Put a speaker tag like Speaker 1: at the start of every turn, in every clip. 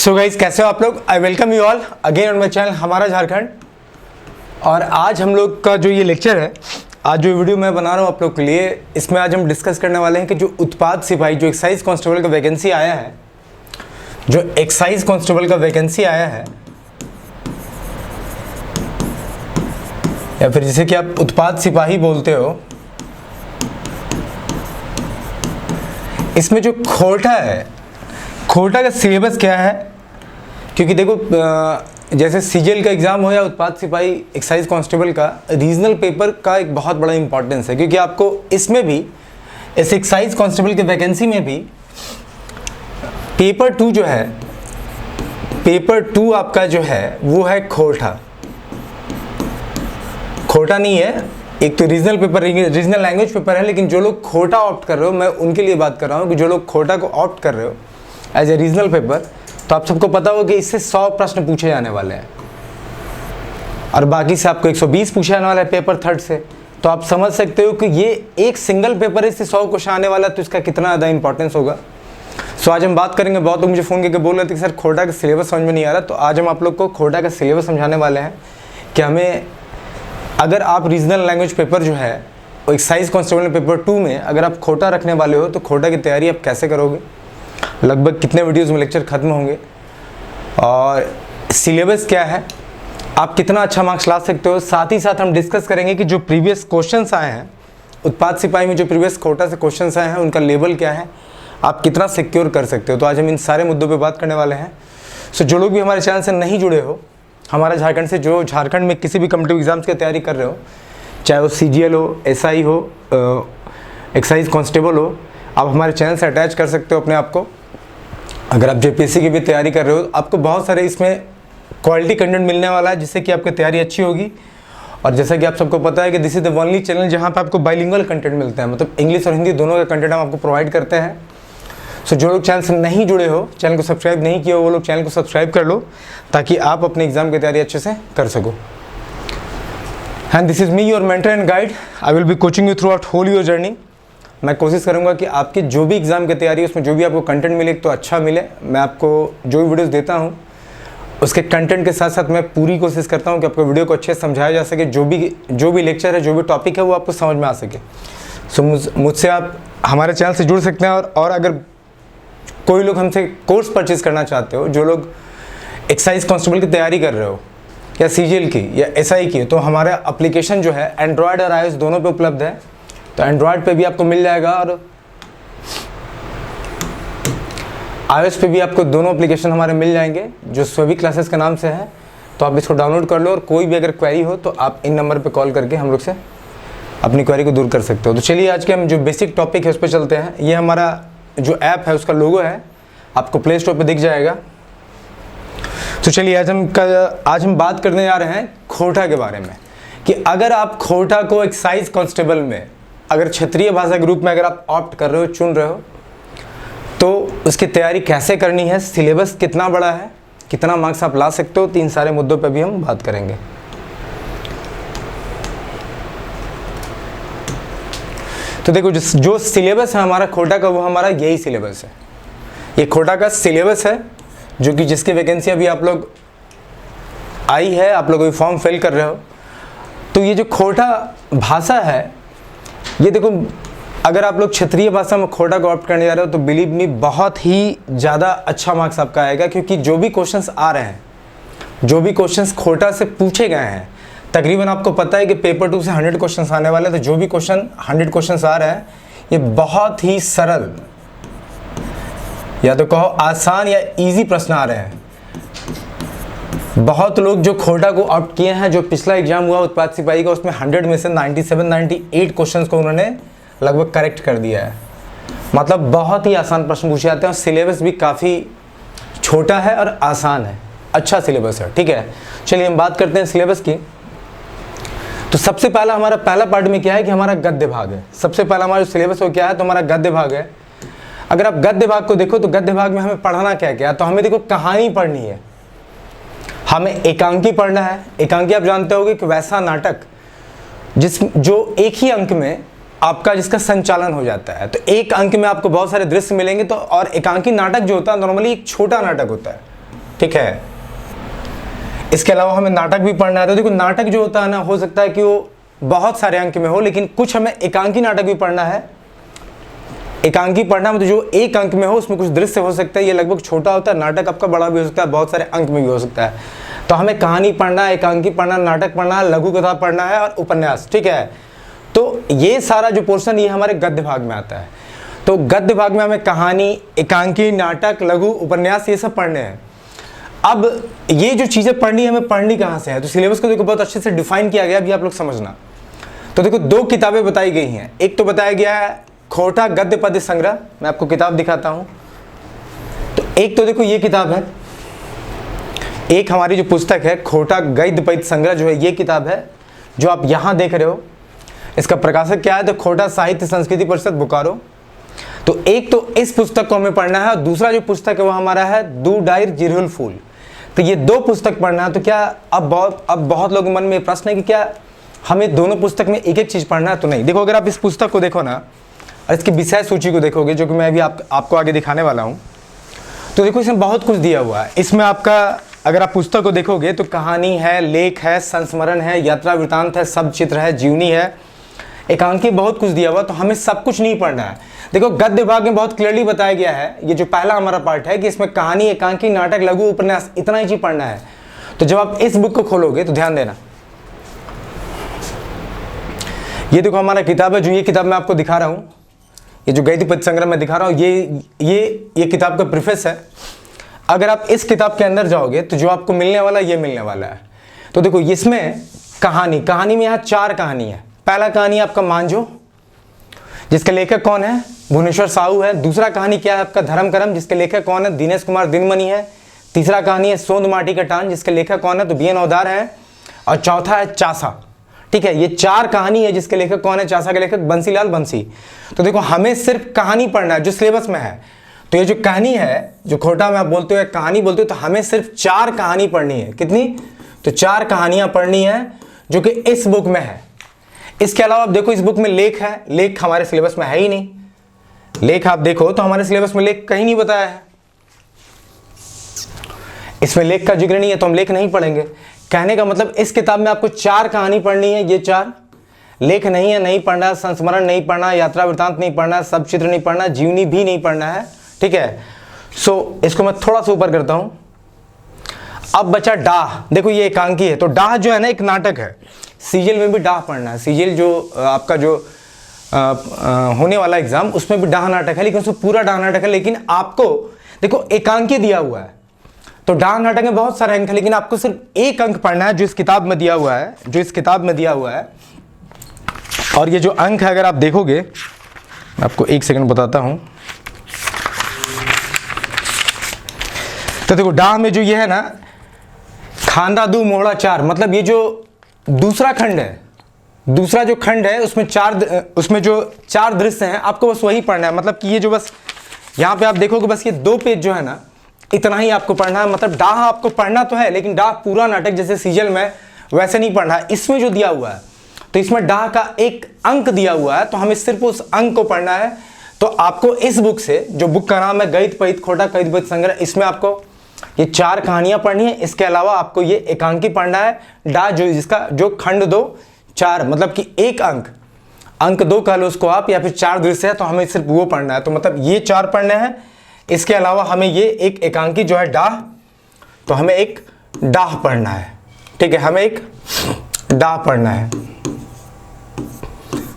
Speaker 1: So guys, कैसे हो आप लोग। I welcome you all again on my channel हमारा झारखंड। और आज हम लोग का जो ये लेक्चर है, आज जो वीडियो मैं बना रहा हूँ आप लोग के लिए, इसमें आज हम डिस्कस करने वाले हैं कि जो उत्पाद सिपाही जो एक्साइज कांस्टेबल का वैकेंसी आया है, जो एक्साइज कांस्टेबल का वैकेंसी आया है, या फिर जिसे कि आप उत्पाद सिपाही बोलते हो, इसमें जो खोटा है, खोटा का सिलेबस क्या है। क्योंकि देखो, जैसे सीजीएल का एग्ज़ाम हो या उत्पाद सिपाही एक्साइज कांस्टेबल का, रीजनल पेपर का एक बहुत बड़ा इंपॉर्टेंस है। क्योंकि आपको इसमें भी, इस एक्साइज कांस्टेबल के वैकेंसी में भी पेपर 2 जो है, पेपर 2 आपका जो है वो है खोटा। खोटा नहीं है, एक तो regional paper, regional language paper है, लेकिन जो लोग खोटा ऑप्ट कर रहे हो, मैं उनके लिए बात कर रहा हूँ कि जो लोग खोटा को ऑप्ट कर रहे हो एज ए रीजनल पेपर, तो आप सबको पता हो कि इससे 100 प्रश्न पूछे जाने वाले हैं और बाकी से आपको 120 पूछे जाने वाला है पेपर 3 से। तो आप समझ सकते हो कि ये एक सिंगल पेपर है, इससे 100 क्वेश्चन आने वाला है, तो इसका कितना ज़्यादा इंपॉर्टेंस होगा। सो आज हम बात करेंगे। बहुत लोग मुझे फ़ोन करके बोल रहे थे कि सर खोटा का सिलेबस समझ में नहीं आ रहा, तो आज हम आप लोग को खोटा का सिलेबस समझाने वाले हैं कि हमें, अगर आप रीजनल लैंग्वेज पेपर जो है एक्साइज कांस्टेबल पेपर 2 में अगर आप खोटा रखने वाले हो, तो खोटा की तैयारी आप कैसे करोगे, लगभग कितने वीडियोस में लेक्चर खत्म होंगे, और सिलेबस क्या है, आप कितना अच्छा मार्क्स ला सकते हो। साथ ही साथ हम डिस्कस करेंगे कि जो प्रीवियस क्वेश्चंस आए हैं उत्पाद सिपाही में, जो प्रीवियस खोटा से क्वेश्चंस आए हैं, उनका लेवल क्या है, आप कितना सिक्योर कर सकते हो। तो आज हम इन सारे मुद्दों पे बात करने वाले हैं। सो जो लोग भी हमारे चैनल से नहीं जुड़े हो, हमारा झारखंड से, जो झारखंड में किसी भी कॉम्पिटिटिव एग्जाम्स की तैयारी कर रहे हो, चाहे वो सीजीएल हो, एसआई हो, एक्साइज कांस्टेबल हो, आप हमारे चैनल से अटैच कर सकते हो अपने आप को। अगर आप जेपीएससी की भी तैयारी कर रहे हो, आपको बहुत सारे इसमें क्वालिटी कंटेंट मिलने वाला है, जिससे कि आपकी तैयारी अच्छी होगी। और जैसा कि आप सबको पता है कि this is the only channel जहाँ पे आपको बाइलिंगुअल कंटेंट मिलता है, मतलब इंग्लिश और हिंदी दोनों का कंटेंट हम आपको प्रोवाइड करते हैं। सो जो लोग चैनल से नहीं जुड़े हो, चैनल को सब्सक्राइब नहीं किया हो, वो लोग चैनल को सब्सक्राइब कर लो, ताकि आप अपने एग्जाम की तैयारी अच्छे से कर सको। And this is me your mentor and guide. I will be coaching you throughout whole your journey. मैं कोशिश करूंगा कि आपकी जो भी एग्ज़ाम की तैयारी है, उसमें जो भी आपको कंटेंट मिले तो अच्छा मिले। मैं आपको जो भी वीडियोस देता हूं, उसके कंटेंट के साथ साथ मैं पूरी कोशिश करता हूं कि आपको वीडियो को अच्छे से समझाया जा सके। जो भी लेक्चर है, जो भी टॉपिक है, वो आपको समझ में आ सके। सो मुझसे आप हमारे चैनल से जुड़ सकते हैं। और अगर कोई लोग हमसे कोर्स परचेज़ करना चाहते हो, जो लोग एक्साइज कांस्टेबल की तैयारी कर रहे हो, या सीजीएल की या एसआई की, तो हमारा एप्लीकेशन जो है एंड्रॉयड और iOS दोनों पे उपलब्ध है। तो एंड्रॉयड पे भी आपको मिल जाएगा और iOS पे भी आपको दोनों एप्लीकेशन हमारे मिल जाएंगे, जो सभी क्लासेस के नाम से है। तो आप इसको डाउनलोड कर लो, और कोई भी अगर क्वेरी हो तो आप इन नंबर पे कॉल करके हम लोग से अपनी क्वेरी को दूर कर सकते हो। तो चलिए आज के हम जो बेसिक टॉपिक है उस पर चलते हैं। ये हमारा जो ऐप है, उसका लोगो है, आपको प्ले स्टोर पर दिख जाएगा। तो चलिए आज हम बात करने जा रहे हैं खोटा के बारे में, कि अगर आप खोटा को एक्साइज कांस्टेबल में, अगर क्षेत्रीय भाषा ग्रुप में अगर आप ऑप्ट कर रहे हो, चुन रहे हो, तो उसकी तैयारी कैसे करनी है, सिलेबस कितना बड़ा है, कितना मार्क्स आप ला सकते हो, तीन सारे मुद्दों पर भी हम बात करेंगे। तो देखो, जो सिलेबस है हमारा खोटा का, वो हमारा यही सिलेबस है। ये खोटा का सिलेबस है, जो कि जिसकी वैकेंसी अभी आप लोग आई है, आप लोग फॉर्म फिल कर रहे हो। तो ये जो खोटा भाषा है, ये देखो, अगर आप लोग क्षेत्रीय भाषा में खोटा को ऑप्ट करने जा रहे हो, तो बिलीव मी बहुत ही ज़्यादा अच्छा मार्क्स आपका आएगा। क्योंकि जो भी क्वेश्चंस आ रहे हैं, जो भी क्वेश्चंस खोटा से पूछे गए हैं, तकरीबन आपको पता है कि पेपर 2 से 100 क्वेश्चंस आने वाले हैं। तो जो भी 100 क्वेश्चंस आ रहे हैं, ये बहुत ही सरल, या तो कहो आसान या ईजी प्रश्न आ रहे हैं। बहुत लोग जो खोटा को ऑप्ट किए हैं, जो पिछला एग्जाम हुआ उत्पाद सिपाही का, उसमें 100 में से 97-98 क्वेश्चंस को उन्होंने लगभग करेक्ट कर दिया है। मतलब बहुत ही आसान प्रश्न पूछे जाते हैं, और सिलेबस भी काफ़ी छोटा है और आसान है, अच्छा सिलेबस है। ठीक है, चलिए हम बात करते हैं सिलेबस की। तो सबसे पहला हमारा पहला पार्ट में क्या है कि हमारा गद्य भाग है। सबसे पहला हमारा जो सिलेबस वो क्या है, तो हमारा गद्य भाग है। अगर आप गद्य भाग को देखो, तो गद्य भाग में हमें पढ़ना क्या क्या, तो हमें देखो कहानी पढ़नी है, हमें एकांकी पढ़ना है। एकांकी आप जानते होंगे कि वैसा नाटक जो एक ही अंक में आपका जिसका संचालन हो जाता है। तो एक अंक में आपको बहुत सारे दृश्य मिलेंगे। तो और एकांकी नाटक जो होता है, नॉर्मली एक छोटा नाटक होता है, ठीक है। इसके अलावा हमें नाटक भी पढ़ना है। तो देखो नाटक जो होता है ना, हो सकता है कि वो बहुत सारे अंक में हो, लेकिन कुछ हमें एकांकी नाटक भी पढ़ना है। एकांकी पढ़ना मतलब जो एक अंक में हो, उसमें कुछ दृश्य हो सकता है, ये लगभग छोटा होता है। नाटक आपका बड़ा भी हो सकता है, बहुत सारे अंक में भी हो सकता है। तो हमें कहानी पढ़ना है, एकांकी पढ़ना, नाटक पढ़ना है, लघु कथा पढ़ना है और उपन्यास, ठीक है। तो ये सारा जो पोर्शन ये हमारे गद्य भाग में आता है। तो गद्य भाग में हमें कहानी, एकांकी, नाटक, लघु, उपन्यास ये सब पढ़ने हैं। अब ये जो चीज़ें पढ़नी है, हमें पढ़नी कहाँ से है? तो सिलेबस को देखो बहुत अच्छे से डिफाइन किया गया, अभी आप लोग समझना। तो देखो 2 किताबें बताई गई हैं। एक तो बताया गया है खोटा गद्य पद्य संग्रह, मैं आपको किताब दिखाता हूँ। तो एक तो देखो ये किताब है, एक हमारी जो पुस्तक है खोटा गद्य पद्य संग्रह जो है ये किताब है, जो आप यहाँ देख रहे हो। इसका प्रकाशक क्या है? तो खोटा साहित्य संस्कृति परिषद बोकारो। तो एक तो इस पुस्तक को हमें पढ़ना है, और दूसरा जो पुस्तक है वो हमारा है दू डायर जिरहुल फूल। तो ये 2 पुस्तक पढ़ना है। तो क्या अब बहुत लोगों के मन में प्रश्न है कि क्या हमें दोनों पुस्तक में एक एक चीज़ पढ़ना है? तो नहीं। देखो अगर आप इस पुस्तक को देखो ना, और इसकी विषय सूची को देखोगे, जो कि मैं अभी आपको आगे दिखाने वाला हूँ, तो देखो इसमें बहुत कुछ दिया हुआ है। इसमें आपका अगर आप पुस्तक को देखोगे तो कहानी है, लेख है, संस्मरण है, यात्रा वृत्तांत है, सब चित्र है, जीवनी है, एकांकी, बहुत कुछ दिया हुआ। तो हमें सब कुछ नहीं पढ़ना है। देखो गद्य भाग में बहुत क्लियरली बताया गया है, ये जो पहला हमारा पार्ट है, कि इसमें कहानी, एकांकी, नाटक, लघु, उपन्यास, इतना ही चीज पढ़ना है। तो जब आप इस बुक को खोलोगे तो ध्यान देना, ये देखो हमारा किताब है, जो ये किताब मैं आपको दिखा रहा हूँ, ये जो गद्य पद्य संग्रह मैं दिखा रहा हूँ, ये किताब का प्रीफेस है। अगर आप इस किताब के अंदर जाओगे तो जो आपको मिलने वाला ये मिलने वाला है। तो देखो इसमें कहानी में यहाँ 4 कहानी है। पहला कहानी आपका मांझो, जिसके लेखक कौन है? भुवनेश्वर साहू है। दूसरा कहानी क्या है आपका? धर्म कर्म, जिसके लेखक कौन है? दिनेश कुमार दिनमणि है। तीसरा कहानी है सोंद माटी का टान, जिसके लेखक कौन है? तो बीएन ओदार है। और चौथा है चासा, ठीक है। ये 4 कहानी है, जिसके लेखक कौन है? चासा के लेखक बंसीलाल बंसी। तो देखो हमें सिर्फ कहानी पढ़ना है जो सिलेबस में है। तो ये जो कहानी है, जो खोटा में आप बोलते हो कहानी बोलते हो, तो हमें सिर्फ 4 कहानी पढ़नी है। कितनी? तो 4 कहानियां पढ़नी है, जो कि इस बुक में है। इसके अलावा आप देखो इस बुक में लेख है, लेख हमारे सिलेबस में है ही नहीं। लेख आप देखो तो हमारे सिलेबस में लेख कहीं नहीं बताया है, इसमें लेख का जिक्र नहीं है, तो हम लेख नहीं पढ़ेंगे। कहने का मतलब इस किताब में आपको 4 कहानी पढ़नी है, ये 4। लेख नहीं है, नहीं पढ़ना, संस्मरण नहीं पढ़ना, यात्रा वृत्तांत नहीं पढ़ना, सब चित्र नहीं पढ़ना, जीवनी भी नहीं पढ़ना है, ठीक है। सो इसको मैं थोड़ा सा ऊपर करता हूं। अब बचा डाह। देखो ये एकांकी है, तो डाह जो है ना एक नाटक है। सीजीएल में भी डाह पढ़ना है। सीजीएल जो आपका जो होने वाला एग्जाम, उसमें भी डाह नाटक है, लेकिन उसमें पूरा डाह नाटक है। लेकिन आपको देखो एकांकी दिया हुआ है, तो डाह नाटक में बहुत सारे अंक है, लेकिन आपको सिर्फ एक अंक पढ़ना है जो इस किताब में दिया हुआ है, और ये जो अंक है अगर आप देखोगे, मैं आपको 1 सेकंड बताता हूं। तो देखो डाह में जो ये है ना, खांदा दू मोहड़ा 4, मतलब ये जो दूसरा खंड है, दूसरा जो खंड है उसमें जो 4 दृश्य हैं, आपको बस वही पढ़ना है। मतलब कि ये जो बस यहाँ पे आप देखोगे, बस ये 2 पेज जो है ना, इतना ही आपको पढ़ना है। मतलब डाह आपको पढ़ना तो है, लेकिन डाह पूरा नाटक जैसे सीजल में वैसे नहीं पढ़ना है। इसमें जो दिया हुआ है, तो इसमें डाह का एक अंक दिया हुआ है, तो हमें सिर्फ उस अंक को पढ़ना है। तो आपको इस बुक से, जो बुक का नाम है गद्य पद्य खोटा गद्य पद्य संग्रह, इसमें आपको ये 4 कहानियां पढ़नी है। इसके अलावा आपको ये एकांकी पढ़ना है, डा जो खंड 2 4, मतलब कि एक अंक 2 कह लो उसको आप, या फिर 4 दृश्य है, तो हमें सिर्फ वो पढ़ना है। तो मतलब ये 4 पढ़ने हैं। इसके अलावा हमें ये एक एकांकी जो है डाह, तो हमें एक डाह पढ़ना है, ठीक है। हमें एक डाह पढ़ना है,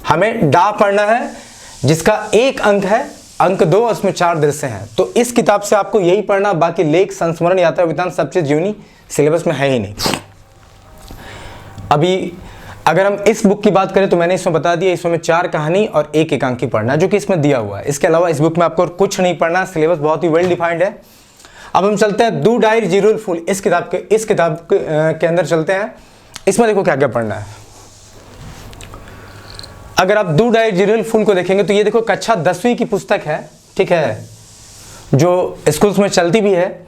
Speaker 1: हमें डाह पढ़ना है, जिसका एक अंक है, अंक 2, उसमें 4 दृश्य हैं। तो इस किताब से आपको यही पढ़ना, बाकी लेख, संस्मरण, यात्रा वृत्तांत, सब चीज जीवनी सिलेबस में है ही नहीं। अभी अगर हम इस बुक की बात करें तो मैंने इसमें बता दिया, इसमें 4 कहानी और एक एकांकी पढ़ना है, जो कि इसमें दिया हुआ है। इसके अलावा इस बुक में आपको कुछ नहीं पढ़ना, सिलेबस बहुत ही वेल डिफाइंड है। अब हम चलते हैं दू डायर जिरहुल फूल, इस किताब के अंदर चलते हैं। इसमें देखो क्या क्या पढ़ना है। अगर आप दू डायर जिरहुल फूल को देखेंगे तो ये देखो कक्षा 10वीं की पुस्तक है, ठीक है, जो स्कूल्स में चलती भी है।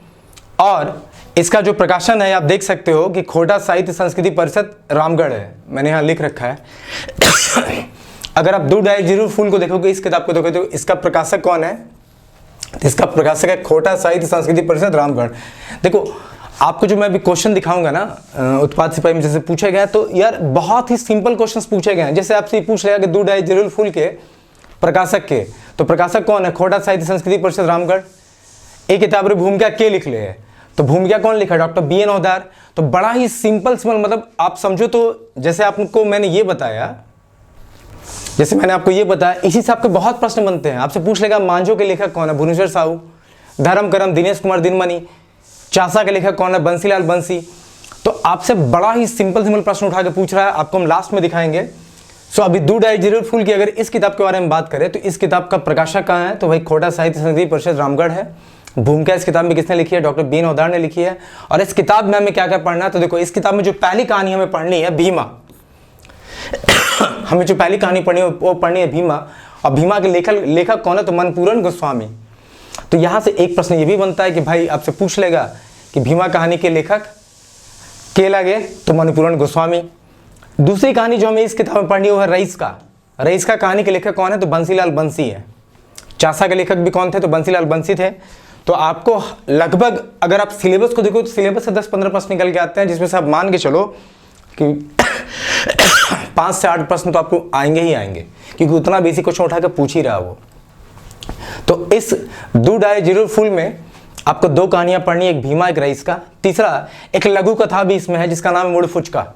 Speaker 1: और इसका जो प्रकाशन है आप देख सकते हो कि खोटा साहित्य संस्कृति परिषद रामगढ़ है, मैंने यहाँ लिख रखा है। अगर आप दू डायर जिरहुल फूल को देखोगे, इस किताब को देखोगे, तो इसका प्रकाशक कौन है? इसका प्रकाशक है खोटा साहित्य संस्कृति परिषद रामगढ़। देखो आपको जो मैं अभी क्वेश्चन दिखाऊंगा ना उत्पाद सिपाही में जैसे पूछे गए, तो यार बहुत ही सिंपल क्वेश्चंस पूछे गए हैं। जैसे आपसे पूछ लेगा कि दूध जरूर फूल के प्रकाशक के, तो प्रकाशक कौन है? खोटा साहित्य संस्कृति परिषद रामगढ़। एक किताब रे भूमिका के लिख ले है, तो भूमिका कौन लिखा? Doctor BN Ohdar. तो बड़ा ही सिंपल मतलब आप समझो। तो जैसे आपको मैंने ये बताया, जैसे मैंने आपको ये बताया, इसी से आपके बहुत प्रश्न बनते हैं। आपसे पूछ लेगा मांझो के लेखक कौन है? भुवनेश्वर साहू। धर्म करम दिनेश कुमार दिनमणि। चासा के लेखक कौन है? बंसीलाल बंसी। तो आपसे बड़ा ही सिंपल प्रश्न उठा के पूछ रहा है, आपको हम लास्ट में दिखाएंगे। सो अभी दूध जरूर फूल की अगर इस किताब के बारे में बात करें, तो इस किताब का प्रकाशक कहाँ है? तो भाई खोटा साहित्य संस्कृति परिषद रामगढ़ है। भूमिका इस किताब में किसने लिखी है? डॉक्टर BN ओहदार ने लिखी है। और इस किताब में हमें क्या क्या पढ़ना है? तो देखो इस किताब में जो पहली कहानी हमें पढ़नी है भीमा। हमें जो पहली कहानी पढ़नी है वो पढ़नी है भीमा। और भीमा के लेखक कौन है? तो मनपूरन गोस्वामी। तो यहाँ से एक प्रश्न ये भी बनता है कि भाई आपसे पूछ लेगा कि भीमा कहानी के लेखक के लगे, तो मनपूरन गोस्वामी। दूसरी कहानी जो हमें इस किताब में पढ़नी है वो है रईस का। रईस का कहानी के लेखक कौन है? तो बंसीलाल बंसी है। चासा के लेखक भी कौन थे? तो बंसीलाल बंसी थे। तो आपको लगभग अगर आप सिलेबस को देखो तो सिलेबस से 10-15 प्रश्न निकल के आते हैं, जिसमें से आप मान के चलो कि 5 से 8 प्रश्न तो आपको आएंगे ही आएंगे, क्योंकि उतना बेसिक क्वेश्चन उठा के पूछ ही रहा वो। तो इस दूध जरूर फूल में आपको 2 कहानियां पढ़नी, एक भीमा एक रईस का। तीसरा एक लघु कथा भी इसमें है जिसका नाम है मुड़ फुचका।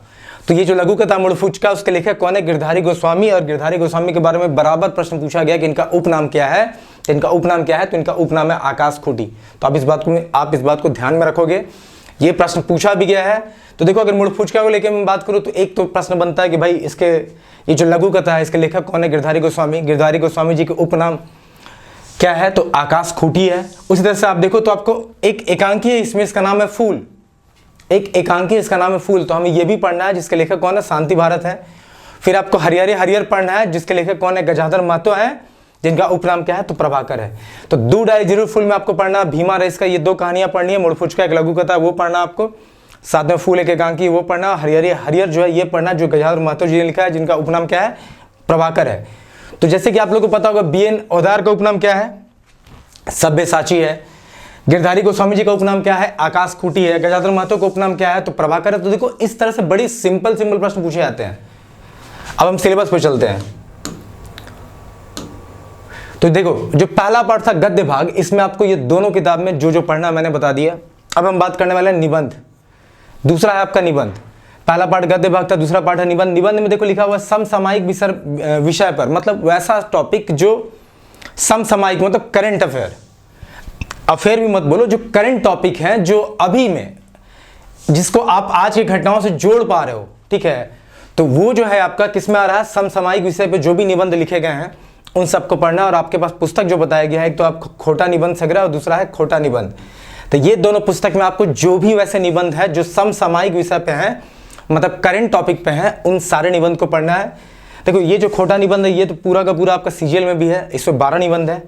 Speaker 1: तो ये जो लघु कथा मुड़ फुचका, उसके लेखक कौन है? गिरधारी गोस्वामी। और गिरधारी गोस्वामी के बारे में बराबर प्रश्न पूछा गया कि इनका उपनाम क्या है? तो इनका उपनाम है आकाश खूटी। तो आप इस बात को ध्यान में रखोगे, ये प्रश्न पूछा भी गया है। तो देखो अगर मुड़ फुचका को लेकर मैं बात करूँ तो एक तो प्रश्न बनता है कि भाई इसके ये जो लघु कथा है इसके लेखक कौन है? गिरधारी गोस्वामी। गिरधारी गोस्वामी जी के उपनाम क्या है? तो आकाश खूटी है। उसी तरह से आप देखो तो आपको एक एकांकी है इसमें, इसका नाम है फूल। एक एकांकी इसका नाम है फूल। तो हमें यह भी पढ़ना है जिसके लेखक कौन है? शांति भारत है। फिर आपको हरियर पढ़ना है जिसके लेखक कौन है? गजाधर महतो है, जिनका उपनाम क्या है? तो प्रभाकर है। तो दूध जरूर फूल में आपको पढ़ना भीमा रईस का ये 2 कहानियां पढ़नी है। मुड़ फुचका एक लघु कथा वो पढ़ना आपको, साथ में फूल एक एकांकी वो पढ़ना। हरियर जो है ये पढ़ना जो गजाधर महतो जी ने लिखा है, जिनका उपनाम क्या है? प्रभाकर है। तो जैसे कि आप लोगों को पता होगा BN ओहदार का उपनाम क्या है? सब्यसाची है। गिरधारी गोस्वामी जी का उपनाम क्या है? आकाश खूटी है। गजाधर महतो का उपनाम क्या है? तो प्रभाकर है। तो देखो इस तरह से बड़ी सिंपल प्रश्न पूछे जाते हैं। अब हम सिलेबस पे चलते हैं। तो देखो जो पहला पार्ट था गद्य भाग, इसमें आपको ये दोनों किताब में जो पढ़ना मैंने बता दिया। अब हम बात करने वाले हैं निबंध। दूसरा है आपका निबंध। पहला पार्ट गद्य भाग था, दूसरा पार्ट है निबंध। निबंध में देखो लिखा हुआ है समसामयिक विषय पर, मतलब वैसा टॉपिक जो समसामयिक मतलब करंट अफेयर भी मत बोलो, जो करंट टॉपिक है जो अभी में जिसको आप आज की घटनाओं से जोड़ पा रहे हो, ठीक है। तो वो जो है आपका किसमें आ रहा है? समसामयिक विषय पे जो भी निबंध लिखे गए हैं उन सबको पढ़ना। और आपके पास पुस्तक जो बताया गया है, एक तो आपको खोटा निबंध संग्रह और दूसरा है खोटा निबंध। तो ये दोनों पुस्तक में आपको जो भी वैसे निबंध है जो समसामयिक विषय पे हैं, मतलब करंट टॉपिक पे हैं, उन सारे निबंध को पढ़ना है। देखो ये जो खोटा निबंध है ये तो पूरा का पूरा आपका CGL में भी है, इसमें 12 निबंध है,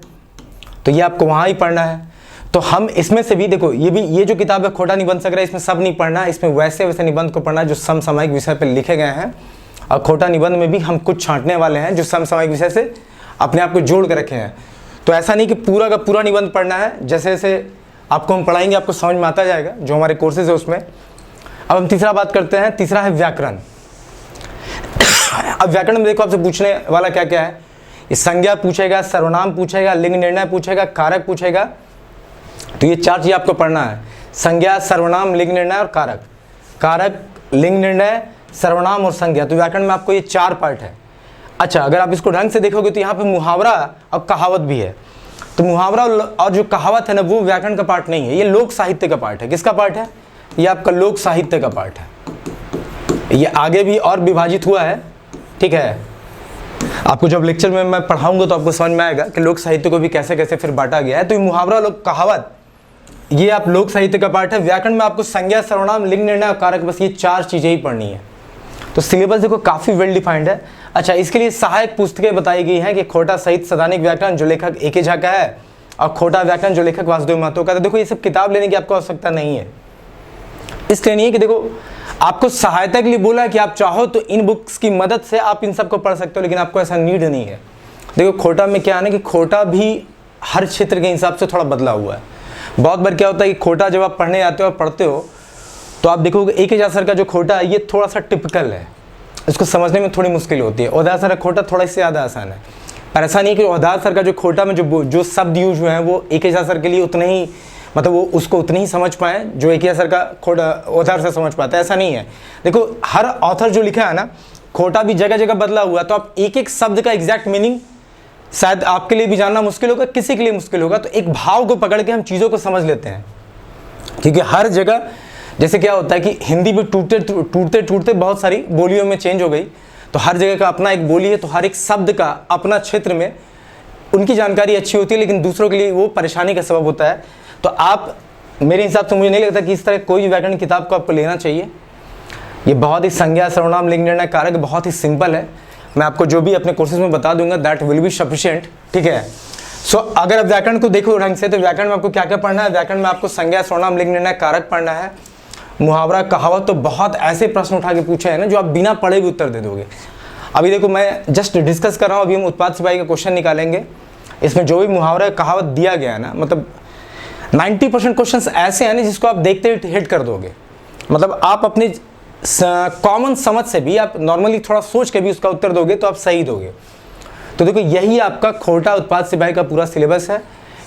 Speaker 1: तो ये आपको वहाँ ही पढ़ना है। तो हम इसमें से भी देखो ये जो किताब है खोटा निबंध संग्रह, इसमें सब नहीं पढ़ना है, इसमें वैसे वैसे निबंध को पढ़ना है जो समसामयिक विषय पर लिखे गए हैं। और खोटा निबंध में भी हम कुछ छांटने वाले हैं जो समसामयिक विषय से अपने आप को जोड़ कर रखे हैं। तो ऐसा नहीं कि पूरा का पूरा निबंध पढ़ना है, जैसे जैसे आपको हम पढ़ाएंगे आपको समझ में आता जाएगा जो हमारे कोर्सेज है उसमें। अब हम तीसरा बात करते हैं, तीसरा है व्याकरण। अब व्याकरण में देखो आपसे पूछने वाला क्या क्या है, ये संज्ञा पूछेगा, सर्वनाम पूछेगा, लिंग निर्णय पूछेगा, कारक पूछेगा। तो ये 4 चीज आपको पढ़ना है, संज्ञा, सर्वनाम, लिंग निर्णय और कारक। कारक, लिंग निर्णय, सर्वनाम और संज्ञा। तो व्याकरण में आपको ये 4 पार्ट है। अच्छा, अगर आप इसको ढंग से देखोगे तो यहाँ पे मुहावरा और कहावत भी है। तो मुहावरा और जो कहावत है ना वो व्याकरण का पार्ट नहीं है, ये लोक साहित्य का पार्ट है। किसका पार्ट है? ये आपका लोक साहित्य का पार्ट है। ये आगे भी और विभाजित हुआ है, ठीक है। आपको जब लेक्चर में मैं पढ़ाऊंगा तो आपको समझ में आएगा कि लोक साहित्य को भी कैसे कैसे फिर बांटा गया है। तो ये मुहावरा, लोक कहावत, ये आप लोक साहित्य का पार्ट है। व्याकरण में आपको संज्ञा, सर्वनाम, लिंग निर्णय और कारक, बस ये 4 चीजें ही पढ़नी है। तो सिलेबस देखो काफी वेल डिफाइंड है। अच्छा, इसके लिए सहायक पुस्तकें बताई गई हैं कि खोटा साहित्य सैद्धांतिक व्याकरण जो लेखक A.K. झा का है और खोटा व्याकरण जो लेखक वासुदेव महतो का। तो देखो ये सब किताब लेने की आपको आवश्यकता नहीं है, इसलिए नहीं है कि देखो आपको सहायता के लिए बोला कि आप चाहो तो इन बुक्स की मदद से आप इन सबको पढ़ सकते हो, लेकिन आपको ऐसा नीड नहीं है। देखो खोटा में क्या है ना कि खोटा भी हर क्षेत्र के हिसाब से थोड़ा बदला हुआ है। बहुत बार क्या होता है कि खोटा जब आप पढ़ने आते हो और पढ़ते हो तो आप देखोगे 1000 सर का जो खोटा है ये थोड़ा सा टिपिकल है, इसको समझने में थोड़ी मुश्किल होती है। ओहदार सर का खोटा थोड़ा इससे ज़्यादा आसान है, पर ऐसा नहीं कि ओहदार सर का जो खोटा में जो शब्द यूज हुए हैं वो 1000 सर के लिए उतने ही, मतलब वो उसको उतनी ही समझ पाए जो 1000 सर का खोटा ओहदार सर समझ पाता है, ऐसा नहीं है। देखो हर ऑथर जो लिखा है ना, खोटा भी जगह जगह बदला हुआ, तो आप एक एक शब्द का एग्जैक्ट मीनिंग शायद आपके लिए भी जानना मुश्किल होगा, किसी के लिए मुश्किल होगा, तो एक भाव को पकड़ के हम चीज़ों को समझ लेते हैं। क्योंकि हर जगह जैसे क्या होता है कि हिंदी भी टूटते टूटते बहुत सारी बोलियों में चेंज हो गई, तो हर जगह का अपना एक बोली है, तो हर एक शब्द का अपना क्षेत्र में उनकी जानकारी अच्छी होती है, लेकिन दूसरों के लिए वो परेशानी का सबब होता है। तो आप, मेरे हिसाब से मुझे नहीं लगता कि इस तरह कोई भी व्याकरण किताब को आपको लेना चाहिए। ये बहुत ही संज्ञा सर्वनाम लिंग निर्णय कारक बहुत ही सिंपल है, मैं आपको जो भी अपने कोर्सेज में बता दूंगा, दैट विल बी सफिशिएंट, ठीक है। सो अगर आप व्याकरण को देखो ढंग से, तो व्याकरण में आपको क्या क्या पढ़ना है? व्याकरण में आपको संज्ञा सर्वनाम लिंग निर्णय कारक पढ़ना है, मुहावरा कहावत, तो बहुत ऐसे प्रश्न उठा के पूछे हैं ना जो आप बिना पढ़े भी उत्तर दे दोगे। अभी देखो मैं जस्ट डिस्कस कर रहा हूँ, अभी हम उत्पाद सिपाही का क्वेश्चन निकालेंगे, इसमें जो भी मुहावरा कहावत दिया गया है ना, मतलब 90% क्वेश्चन ऐसे हैं ना जिसको आप देखते ही हिट कर दोगे। मतलब आप अपनी कॉमन समझ से भी, आप नॉर्मली थोड़ा सोच के भी उसका उत्तर दोगे तो आप सही दोगे। तो देखो यही आपका खोटा उत्पाद सिपाही का पूरा सिलेबस है।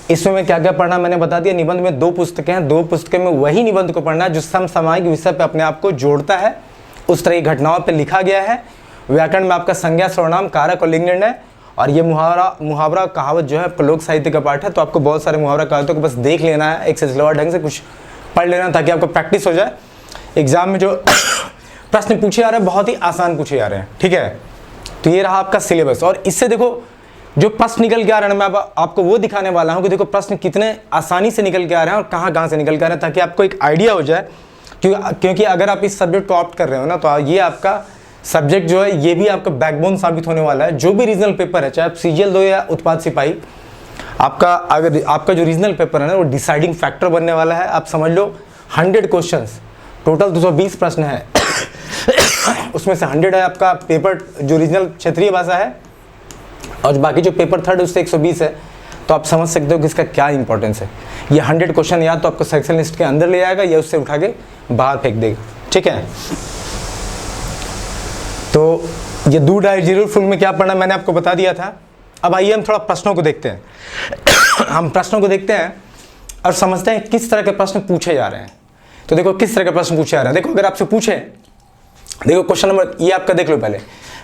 Speaker 1: इसमें मैं क्या क्या पढ़ना मैंने बता दिया। निबंध में 2 पुस्तकें हैं, 2 पुस्तकें में वही निबंध को पढ़ना है जो समसामयिक विषय पे अपने आप को जोड़ता है, उस तरह की घटनाओं पे लिखा गया है। व्याकरण में आपका संज्ञा सर्वनाम कारक और लिंग निर्णय, और ये मुहावरा कहावत जो है आपका लोक साहित्य का पाठ है, तो आपको बहुत सारे मुहावरा कहावतों को बस देख लेना है, एक से सिलवा ढंग से कुछ पढ़ लेना ताकि आपको प्रैक्टिस हो जाए। एग्जाम में जो प्रश्न पूछे जा रहे हैं बहुत ही आसान पूछे जा रहे हैं, ठीक है। तो ये रहा आपका सिलेबस, और इससे देखो जो प्रश्न निकल के आ रहे हैं, मैं आपको वो दिखाने वाला हूँ कि देखो प्रश्न कितने आसानी से निकल के आ रहे हैं और कहाँ से निकल के आ रहे हैं, ताकि आपको एक आइडिया हो जाए। क्योंकि अगर आप इस सब्जेक्ट को ऑप्ट कर रहे हो ना, तो ये आपका सब्जेक्ट जो है ये भी आपका बैकबोन साबित होने वाला है। जो भी रीजनल पेपर है, चाहे आप CGL दो या उत्पाद सिपाही, आपका जो रीजनल पेपर है ना वो डिसाइडिंग फैक्टर बनने वाला है। आप समझ लो 100 क्वेश्चंस, टोटल 220 प्रश्न है उसमें से 100 है आपका पेपर जो रीजनल क्षेत्रीय भाषा है, और बाकी जो पेपर थर्ड उससे 120 है। तो आप समझ सकते हो कि इसका क्या इंपॉर्टेंस है। ये 100 क्वेश्चन या तो आपको सेक्शन लिस्ट के अंदर ले आएगा या उससे उठा के बाहर फेंक देगा, ठीक है। तो ये डू डाई जीरो फुल में क्या पढ़ना मैंने आपको बता दिया था। अब आइए हम थोड़ा प्रश्नों को देखते हैं हम प्रश्नों को देखते हैं और समझते हैं किस तरह के प्रश्न पूछे जा रहे हैं। तो देखो किस तरह के प्रश्न पूछे जा रहे हैं। देखो अगर आपसे पूछे, देखो क्वेश्चन नंबर ये आपका देख लो पहले,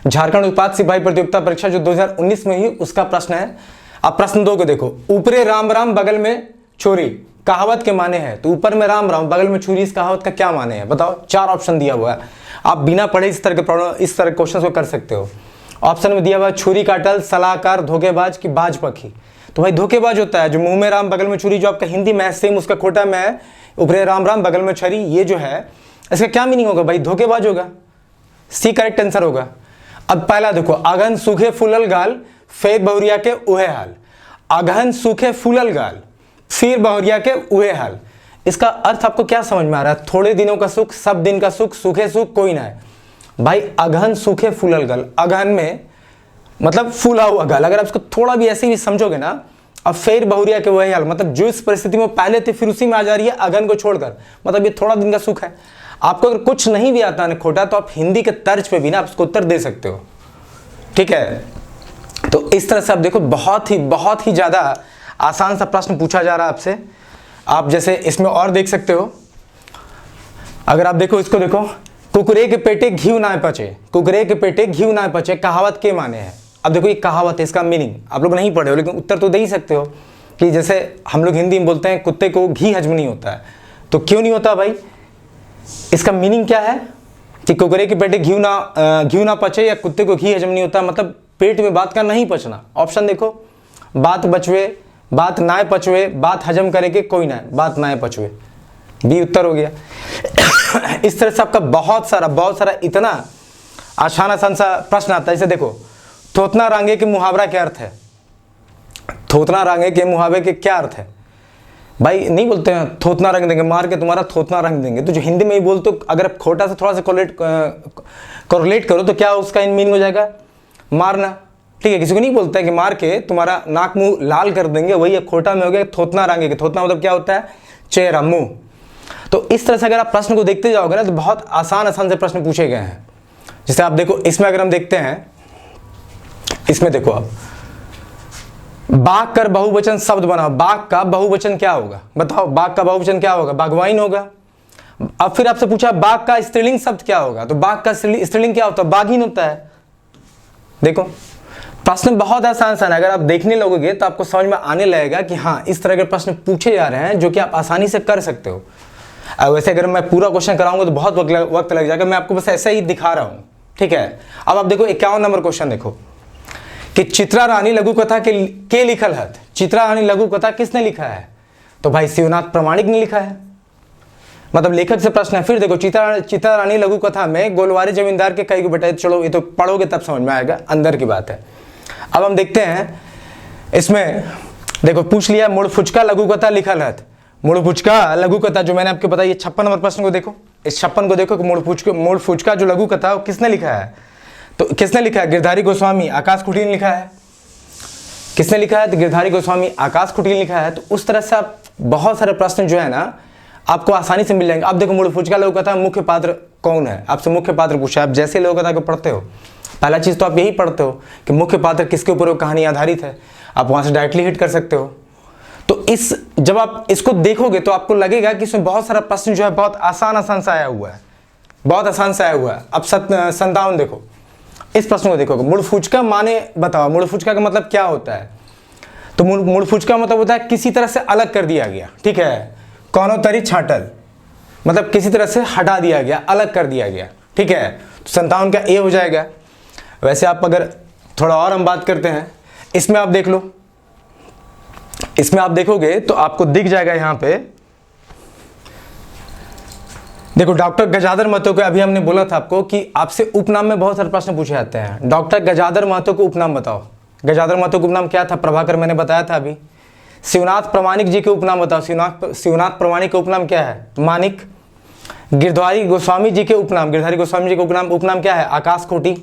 Speaker 1: झारखंड उत्पाद सिपाही प्रतियोगिता परीक्षा जो 2019 में हुई उसका प्रश्न है। अब प्रश्न 2 को देखो, ऊपरे राम राम बगल में छुरी कहावत के माने हैं। तो ऊपर में राम राम बगल में छुरी, इस कहावत का क्या माने हैं बताओ। 4 ऑप्शन दिया हुआ है, आप बिना पढ़े इस तरह के क्वेश्चन को कर सकते हो। ऑप्शन में दिया हुआ है छुरी काटल, सलाहकार, धोखेबाज की बाज पखी। तो भाई धोखेबाज होता है जो मुंह में राम बगल में छुरी, जो आपका हिंदी में सेम उसका खोटा में है, ऊपरे राम राम बगल में छुरी, ये जो है इसका क्या मीनिंग होगा भाई, धोखेबाज होगा। सी करेक्ट आंसर होगा। अब पहला देखो, अगहन सूखे फूलल गाल फिर बहुरिया के उहे हाल। अगहन सूखे फूलल गाल फिर बहुरिया के उहे हाल, इसका अर्थ आपको क्या समझ में आ रहा है? थोड़े दिनों का सुख, सब दिन का सुख, सूखे सुख कोई ना है। भाई अगहन सूखे फूलल गाल, अगहन में मतलब फूला हुआ गाल, अगर आप इसको थोड़ा भी ऐसे भी समझोगे ना। अब फिर बहुरिया के वही हाल, मतलब जो इस परिस्थिति में पहले थे फिर उसी में आ जा रही है अगहन को छोड़कर, मतलब ये थोड़ा दिन का सुख है। आपको अगर कुछ नहीं भी आता है खोटा, तो आप हिंदी के तर्ज पे भी ना आप उसको उत्तर दे सकते हो, ठीक है। तो इस तरह से आप देखो बहुत ही ज़्यादा आसान सा प्रश्न पूछा जा रहा है आपसे। आप जैसे इसमें और देख सकते हो, अगर आप देखो इसको देखो, कुकरे के पेटे घी ना पचे, कुकरे के पेटे घी ना पचे कहावत के माने हैं। अब देखो ये कहावत है, इसका मीनिंग आप लोग नहीं पढ़े हो लेकिन उत्तर तो दे ही सकते हो कि जैसे हम लोग हिंदी में बोलते हैं कुत्ते को घी हजम नहीं होता है, तो क्यों नहीं होता भाई, इसका मीनिंग क्या है कि कुकरे के पेटे घी ना पचे या कुत्ते को घी हजम नहीं होता, मतलब पेट में बात का नहीं पचना। ऑप्शन देखो, बात बचवे, बात नाय पचवे, बात हजम करे के कोई ना, बात नाय पचवे, बी उत्तर हो गया। इस तरह से आपका बहुत सारा इतना आसान सा प्रश्न आता है। इसे देखो, थोतना रांगे के मुहावरा क्या अर्थ है? थोतना रांगे के मुहावरे के क्या अर्थ है भाई? नहीं बोलते हैं थोतना रंग देंगे, मार के तुम्हारा थोतना रंग देंगे। तो जो हिंदी में ही बोलते हो, अगर आप खोटा से थोड़ा सा कोरिलेट करो तो क्या उसका इन मीनिंग हो जाएगा? मारना, ठीक है, किसी को नहीं बोलता है कि मार के तुम्हारा नाक मुंह लाल कर देंगे, वही खोटा में हो गया थोतना रंगेंगे। थोतना मतलब क्या होता है? चेहरा, मुंह। तो इस तरह से अगर आप प्रश्न को देखते जाओगे ना तो बहुत आसान आसान से प्रश्न पूछे गए हैं। जैसे आप देखो इसमें, अगर हम देखते हैं इसमें, देखो आप बाघ कर बहुवचन शब्द बनाओ। बाघ का बहुवचन क्या होगा? बताओ, बाघ का बहुवचन क्या होगा? बाघवाइन होगा। अब फिर आपसे पूछा बाघ का स्त्रीलिंग शब्द क्या होगा? तो बाघ का स्त्रीलिंग क्या होता है? बाघिन होता है। देखो प्रश्न बहुत आसान है, अगर आप देखने लगोगे तो आपको समझ में आने लगेगा कि हाँ इस तरह के प्रश्न पूछे जा रहे हैं जो कि आप आसानी से कर सकते हो। वैसे अगर मैं पूरा क्वेश्चन कराऊंगा तो बहुत वक्त लग जाएगा, मैं आपको बस ऐसा ही दिखा रहा हूं, ठीक है। अब आप देखो 51 नंबर क्वेश्चन देखो कि चित्रा रानी लघु कथा के लिखल है। चित्रा रानी लघु कथा किसने लिखा है? तो भाई शिवनाथ प्रामाणिक ने लिखा है, मतलब लेखक से प्रश्न है। फिर देखो चित्रा रानी लघु कथा में गोलवारी जमींदार के कई को बेटा, चलो ये तो पढ़ोगे तब समझ में आएगा, अंदर की बात है। अब हम देखते हैं इसमें, देखो पूछ लिया मुड़ फुचका लघु कथा लिखल है। मुड़ फुचका लघु कथा जो मैंने आपको बताया, 56 नंबर प्रश्न को देखो, इस 56 को देखो कि मुड़ फुचका जो लघु कथा किसने लिखा है? तो किसने लिखा है? गिरधारी गोस्वामी आकाश कुटील ने लिखा है। किसने लिखा है? तो गिरधारी गोस्वामी आकाश कुटील ने लिखा है। तो उस तरह से आप बहुत सारे प्रश्न जो है ना आपको आसानी से मिल जाएंगे। अब देखो मुड़ फुचका लघु कथा मुख्य पात्र कौन है? आपसे मुख्य पात्र पूछा है। आप जैसे लघु कथा को पढ़ते हो पहला चीज तो आप यही पढ़ते हो कि मुख्य पात्र किसके ऊपर वो कहानी आधारित है, आप वहां से डायरेक्टली हिट कर सकते हो। तो जब आप इसको देखोगे तो आपको लगेगा कि इसमें बहुत सारा प्रश्न जो है बहुत आसान सा आया हुआ है, बहुत आसान सा आया हुआ है। अब 57 देखो, इस प्रश्न को देखोगे, मुड़ फुचका माने बताओ, मुड़ फुचका का मतलब क्या होता है? तो मुड़ फुचका मतलब होता है किसी तरह से अलग कर दिया गया, ठीक है। कौनो तरी छाटल मतलब किसी तरह से हटा दिया गया, अलग कर दिया गया, ठीक है। तो 57 का ए हो जाएगा। वैसे आप अगर थोड़ा और हम बात करते हैं, इसमें आप देख लो, इसमें आप देखोगे तो आपको दिख जाएगा यहां पे, देखो डॉक्टर गजाधर महतो के, अभी हमने बोला था आपको कि आपसे उपनाम में बहुत सारे प्रश्न पूछे जाते हैं। डॉक्टर गजाधर महतो को उपनाम बताओ। गजाधर महतो का उपनाम क्या था? प्रभाकर, मैंने बताया था अभी। शिवनाथ प्रामाणिक जी के उपनाम बताओ। शिवनाथ प्रामाणिक का उपनाम क्या है? मानिक। गिरधारी गोस्वामी जी के उपनाम, गिरधारी गोस्वामी जी का उपनाम क्या है? आकाश कोटी।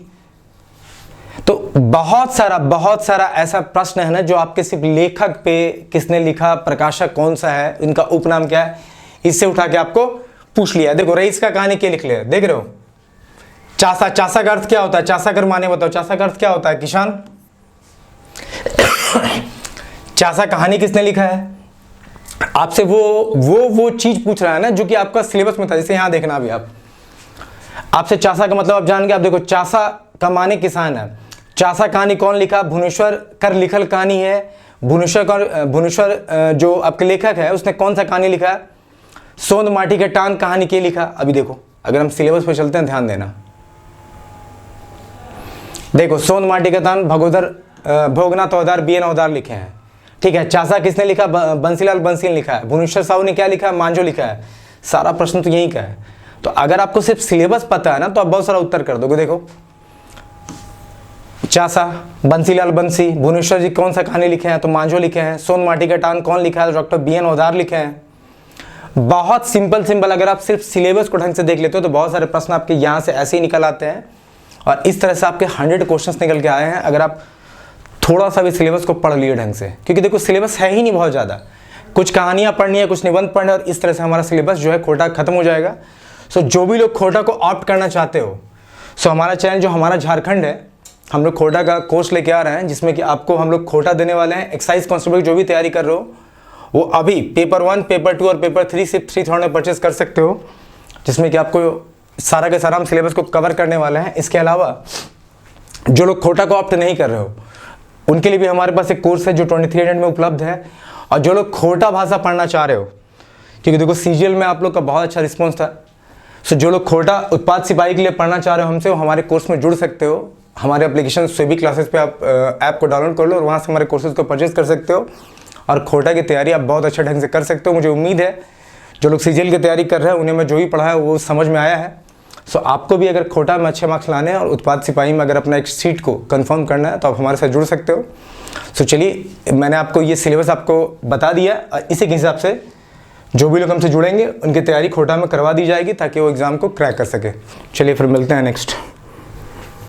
Speaker 1: तो बहुत सारा ऐसा प्रश्न है ना जो आपके सिर्फ लेखक पे, किसने लिखा, प्रकाशक कौन सा है, इनका उपनाम क्या है, इससे उठा के आपको पूछ लिया। देखो रईस का कहानी क्या लिख लिया, देख रहे हो? चासा, चासा का अर्थ क्या होता है? चासा कर माने बताओ, चासा का अर्थ क्या होता है? किसान। चासा कहानी किसने लिखा है? आपसे वो चीज पूछ रहा है ना जो कि आपका सिलेबस में था। जैसे यहां देखना अभी आप, आपसे चासा का मतलब आप जान गए। आप देखो चासा का माने किसान है। चासा कहानी कौन लिखा? भुवनेश्वर कर लिखल कहानी है। भुवनेश्वर जो आपके लेखक है उसने कौन सा कहानी लिखा है? सोंद माटी के टान कहानी के लिखा। अभी देखो अगर हम सिलेबस पे चलते हैं, ध्यान देना, देखो सोंद माटी का तान भगोदर भोगनाथ औदार बीएन औदार लिखे हैं, ठीक है। चासा किसने लिखा? बंसीलाल बंसी ने लिखा है। भुवनेश्वर साहू ने क्या लिखा? मांझो लिखा है। सारा प्रश्न तो यही का है। तो अगर आपको सिर्फ सिलेबस पता है ना तो आप बहुत सारा उत्तर कर दोगे। देखो चासा, बंसीलाल बंसी, भुवनेश्वर जी कौन सा कहानी लिखे हैं? तो मांझो लिखे हैं। सोन माटी का टान कौन लिखा है? डॉक्टर बीएन औदार लिखे हैं। बहुत सिंपल, अगर आप सिर्फ सिलेबस को ढंग से देख लेते हो तो बहुत सारे प्रश्न आपके यहाँ से ऐसे ही निकल आते हैं और इस तरह से आपके 100 क्वेश्चंस निकल के आए हैं अगर आप थोड़ा सा भी सिलेबस को पढ़ लिए ढंग से। क्योंकि देखो सिलेबस है ही नहीं बहुत ज़्यादा, कुछ कहानियाँ पढ़नी है, कुछ निबंध पढ़ने, और इस तरह से हमारा सिलेबस जो है खोटा खत्म हो जाएगा। सो जो भी लोग खोटा को ऑप्ट करना चाहते हो, सो हमारा चैनल जो हमारा झारखंड है, हम लोग खोटा का कोर्स लेके आ रहे हैं जिसमें कि आपको हम लोग खोटा देने वाले हैं। एक्साइज कांस्टेबल जो भी तैयारी कर रहे हो वो अभी पेपर 1, पेपर 2 और पेपर 3 सिर्फ 3000 में परचेस कर सकते हो, जिसमें कि आपको सारा के सारा हम सिलेबस को कवर करने वाले हैं। इसके अलावा जो लोग खोटा को ऑप्ट नहीं कर रहे हो उनके लिए भी हमारे पास एक कोर्स है जो 2300 में उपलब्ध है। और जो लोग खोटा भाषा पढ़ना चाह रहे हो, क्योंकि देखो सीजीएल में आप लोग का बहुत अच्छा रिस्पॉन्स था, सो जो लोग खोटा उत्पाद सिपाही के लिए पढ़ना चाह रहे हो हमसे, वो हमारे कोर्स में जुड़ सकते हो। हमारे एप्लीकेशन स्वेबी क्लासेस पे आप ऐप को डाउनलोड कर लो और वहाँ से हमारे कोर्सेज को परचेज कर सकते हो और खोटा की तैयारी आप बहुत अच्छे ढंग से कर सकते हो। मुझे उम्मीद है जो लोग सीजीएल की तैयारी कर रहे हैं उन्हें मैं जो भी पढ़ा है वो समझ में आया है। सो आपको भी अगर खोटा में अच्छे मार्क्स लाने हैं और उत्पाद सिपाही में अगर अपना एक सीट को कंफर्म करना है तो आप हमारे साथ जुड़ सकते हो। सो चलिए, मैंने आपको ये सिलेबस आपको बता दिया और इसी के हिसाब से जो भी लोग हमसे जुड़ेंगे उनकी तैयारी खोटा में करवा दी जाएगी ताकि वो एग्ज़ाम को क्रैक कर सके। चलिए फिर मिलते हैं नेक्स्ट।